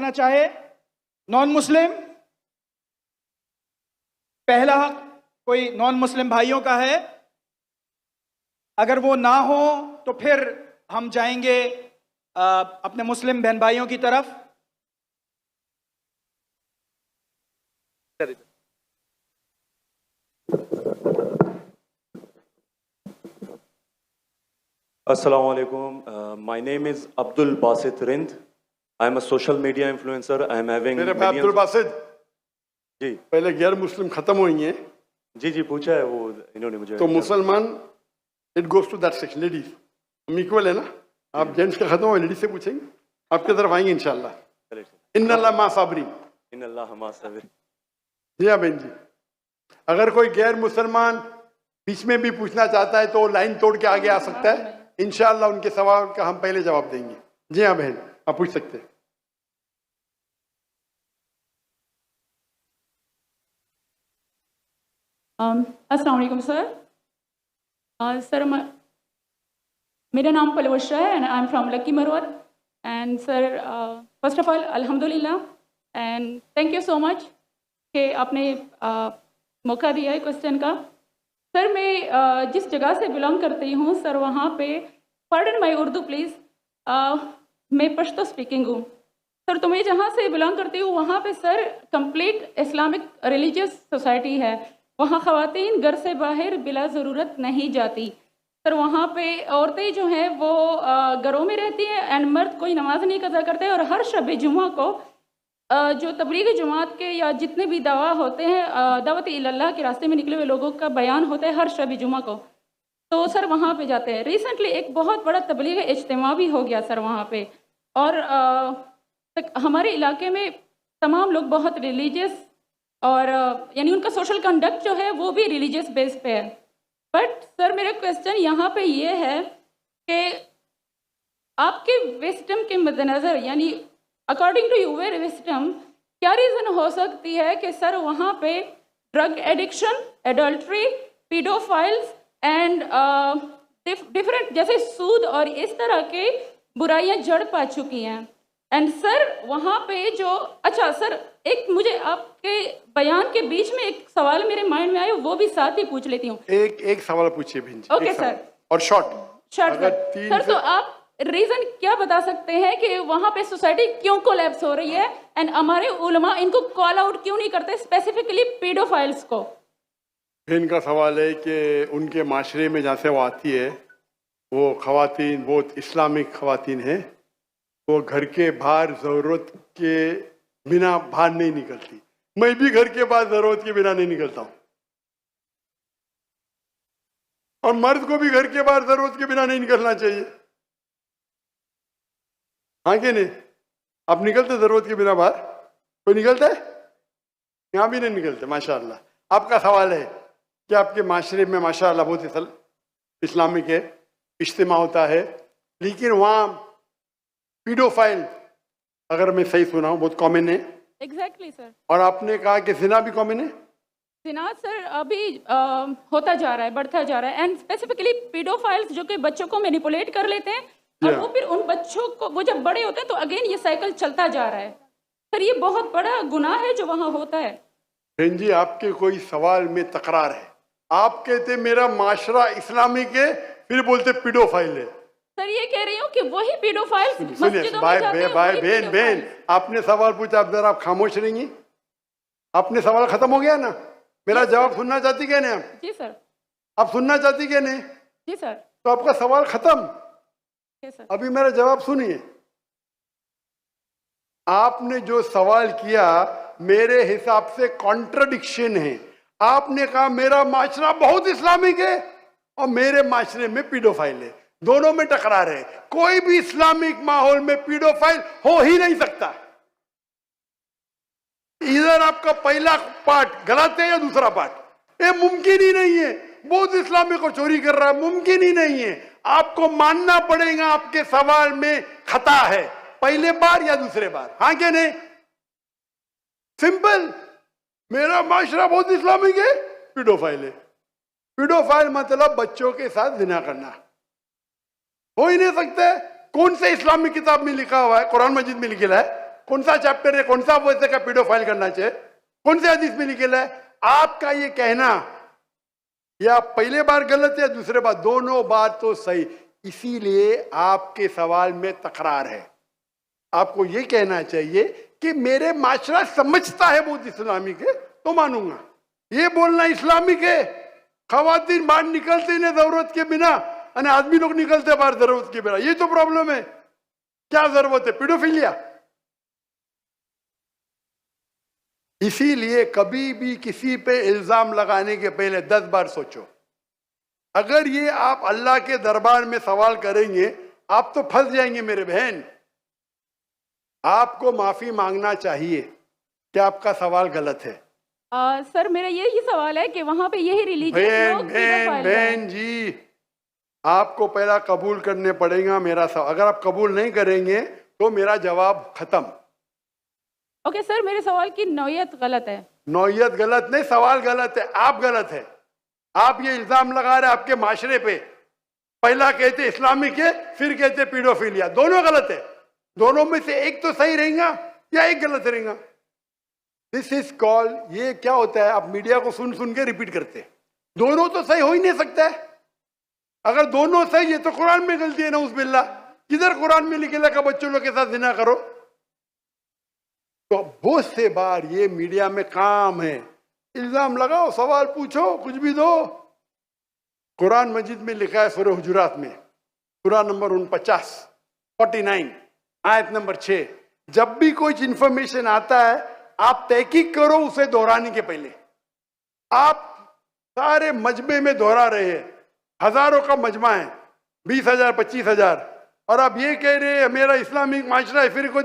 करना चाहे? Non Muslim? पहला हक कोई नॉन मुस्लिम भाइयों का है। अगर वो ना हो तो फिर हम जाएंगे अपने मुस्लिम बहन भाइयों की तरफ। Assalamu alaikum. My name is Abdul Basit Rind. I am a social media influencer. I am having मेरे भाई अब्दुल बासित जी पहले गैर मुस्लिम खत्म हुई हैं जी पूछा है वो इन्होंने मुझे। तो मुसलमान it goes to that section. Ladies हम इक्वल है ना, आप जेंट्स का खत्म हो लेडीज से पूछेंगे, आपके तरफ आएंगे इंशाल्लाह। इन्नल्लाह मा साबरीन। इन्नल्लाह मा साबिर। जी हाँ बहन जी, अगर कोई गैर मुसलमान बीच में भी पूछना चाहता है तो लाइन तोड़ के आगे आ सकता है, इंशाल्लाह उनके सवाल का हम पहले जवाब देंगे। जी हाँ बहन, आप पूछ सकते हैं। अस्सलाम वालेकुम सर। सर मेरा नाम पलवशा है and I am from Lakki Marwat. And sir first of all अल्हम्दुलिल्लाह and thank you so much कि आपने मौका दिया है क्वेश्चन का। सर मैं जिस जगह से बिलोंग करती हूँ सर, वहाँ पे पार्डन माई उर्दू प्लीज़, मैं पश्तो स्पीकिंग हूँ सर। तो मैं जहाँ से बिलोंग करती हूँ वहाँ पे sir complete Islamic religious society है। वहाँ ख़वातीन घर से बाहर बिला ज़रूरत नहीं जाती सर। वहाँ पे औरतें जो हैं वो घरों में रहती हैं एंड मर्द कोई नमाज नहीं कज़ा करते। और हर शब जुमा को जो तबलीग जमात के या जितने भी दवा होते हैं, दावत इल्लल्लाह के रास्ते में निकले हुए लोगों का बयान होता है हर शब जुमा को, तो सर वहाँ पे जाते हैं। रिसेंटली एक बहुत बड़ा तबलीग इज्तिमा भी हो गया सर वहाँ पे। और हमारे इलाके में तमाम लोग बहुत रिलीजियस और यानी उनका सोशल कंडक्ट जो है वो भी रिलीजियस बेस पे है। बट सर मेरा क्वेश्चन यहाँ पे ये है कि आपके विस्डम के मद्देनज़र, यानी अकॉर्डिंग टू यूर विस्डम, क्या रीज़न हो सकती है कि सर वहाँ पे drug addiction, adultery, paedophiles and different जैसे सूद और इस तरह के बुराइयाँ जड़ पा चुकी हैं। एंड सर वहाँ पे जो अच्छा सर एक मुझे आपके बयान के बीच में एक सवाल मेरे माइंड में आया, वो भी साथ ही पूछ लेती हूँ। एक सवाल पूछिए बहन जी। Okay sir. और शॉर्ट सर तो आप रीजन क्या बता सकते हैं कि वहाँ पे सोसाइटी क्यों कोलैप्स हो रही है एंड हमारे उलमा इनको कॉल आउट क्यों नहीं करते, स्पेसिफिकली पीडोफाइल्स को? इनका सवाल है कि उनके माशरे में जहाँ से वो आती है वो खवातीन बहुत इस्लामिक खवातीन हैं, वो घर के बाहर ज़रूरत के बिना बाहर नहीं निकलती। मैं भी घर के बाहर ज़रूरत के बिना नहीं निकलता हूँ और मर्द को भी घर के बाहर ज़रूरत के बिना नहीं निकलना चाहिए। हाँ कि नहीं? आप निकलते ज़रूरत के बिना बाहर? कोई निकलता है? यहाँ भी नहीं निकलते माशाअल्लाह। आपका सवाल है कि आपके माशरे में माशाअल्लाह बहुत इस्लामिक है, इज्तिमा होता है, लेकिन वहाँ पीडोफाइल, अगर मैं सही सुना हूँ, बहुत कॉमन है। Exactly sir. और आपने कहा कि जिना भी कॉमन है। जिना सर अभी होता जा रहा है, बढ़ता जा रहा है। एंड स्पेसिफिकली पीडोफाइल्स जो कि बच्चों को मैनिपुलेट कर लेते हैं और वो फिर उन बच्चों को, वो जब बड़े होते हैं तो अगेन ये साइकिल चलता जा रहा है सर। ये बहुत बड़ा गुनाह है जो वहाँ होता है। बहन जी आपके कोई सवाल में तकरार है। आप कहते मेरा माशरा इस्लामिक है, फिर बोलते पीडोफाइल है। सर ये कह रही हूँ कि वही पीडोफाइल्स मस्जिदों में भाई जाते हैं, भाई वही बहन पेडोफाइल्स। आपने सवाल पूछा, अब जरा आप खामोश रहेंगी? आपने सवाल खत्म हो गया ना? मेरा जवाब सुनना चाहती क्या नहीं आप? जी सर। आप सुनना चाहती क्या नहीं? जी सर। तो आपका सवाल खत्म। सर अभी मेरा जवाब सुनिए। आपने जो सवाल किया मेरे हिसाब से कॉन्ट्रडिक्शन है। आपने कहा मेरा माशरा बहुत इस्लामिक है और मेरे माशरे में पीडोफाइल है, दोनों में टकरार है। कोई भी इस्लामिक माहौल में पीडोफाइल हो ही नहीं सकता। इधर आपका पहला पार्ट गलत है या दूसरा पार्ट, ये मुमकिन ही नहीं है। बहुत इस्लामिक को चोरी कर रहा है, मुमकिन ही नहीं है। आपको मानना पड़ेगा आपके सवाल में खता है, पहले बार या दूसरे बार। हाँ क्या नहीं? सिंपल। मेरा माशरा बहुत इस्लामिक है, पीडोफाइल है। पीडोफाइल मतलब बच्चों के साथ जिना करना, हो ही नहीं सकता है। कौन से इस्लामिक किताब में लिखा हुआ है? कुरान मजीद में लिखा है कौन सा चैप्टर है, कौन सा वैसे का पीडोफाइल करना चाहिए, कौन से हदीस में निकला है? आपका ये कहना या पहले बार गलत है, दूसरे बार, दोनों बात तो सही। इसीलिए आपके सवाल में तकरार है। आपको ये कहना चाहिए कि मेरे माशरा समझता है बहुत इस्लामिक है तो मानूंगा। ये बोलना इस्लामिक है, खवातीन बाहर निकलते ही नहीं जरूरत के बिना, और आदमी लोग निकलते बाहर जरूरत के बिना, ये तो प्रॉब्लम है। क्या जरूरत है? पीडोफिलिया। इसीलिए कभी भी किसी पे इल्जाम लगाने के पहले 10 बार सोचो। अगर ये आप अल्लाह के दरबार में सवाल करेंगे, आप तो फंस जाएंगे मेरे बहन। आपको माफी मांगना चाहिए कि आपका सवाल गलत है। सर मेरा यही सवाल है कि वहाँ पे यही रिलीजियस बहन लोग बहन pedophile बहन हैं। जी, आपको पहला कबूल करने पड़ेगा मेरा सवाल। अगर आप कबूल नहीं करेंगे तो मेरा जवाब खत्म। ओके सर, मेरे सवाल की नौयत गलत है। नौयत गलत नहीं, सवाल गलत है, आप गलत है। आप ये इल्जाम लगा रहे आपके माशरे पे। पहला कहते इस्लामिक है, फिर कहते पीडोफिलिया। दोनों गलत है। दोनों में से एक तो सही रहेगा या एक गलत रहेगा। दिस इज कॉल, ये क्या होता है, आप मीडिया को सुन सुन के रिपीट करते हैं। दोनों तो सही हो ही नहीं सकता है। अगर दोनों सही है तो कुरान में गलती है ना, उस बिल्ला। किधर कुरान में लिखेला का बच्चों लोग के साथ जिना करो? तो बहुत से बार ये मीडिया में काम है, इल्जाम लगाओ, सवाल पूछो, कुछ भी दो। कुरान मजीद में लिखा है सूरह हुजुरात में, सूरह नंबर 49 आयत नंबर 6, जब भी कोई इंफॉर्मेशन आता है आप तहकीक करो उसे दोहराने के पहले। आप सारे मजमे में दोहरा रहे हैं, हजारों का मजमा है, 20,000 25,000, और आप ये कह रहे हैं मेरा इस्लामिक माशरा है, फिर कोई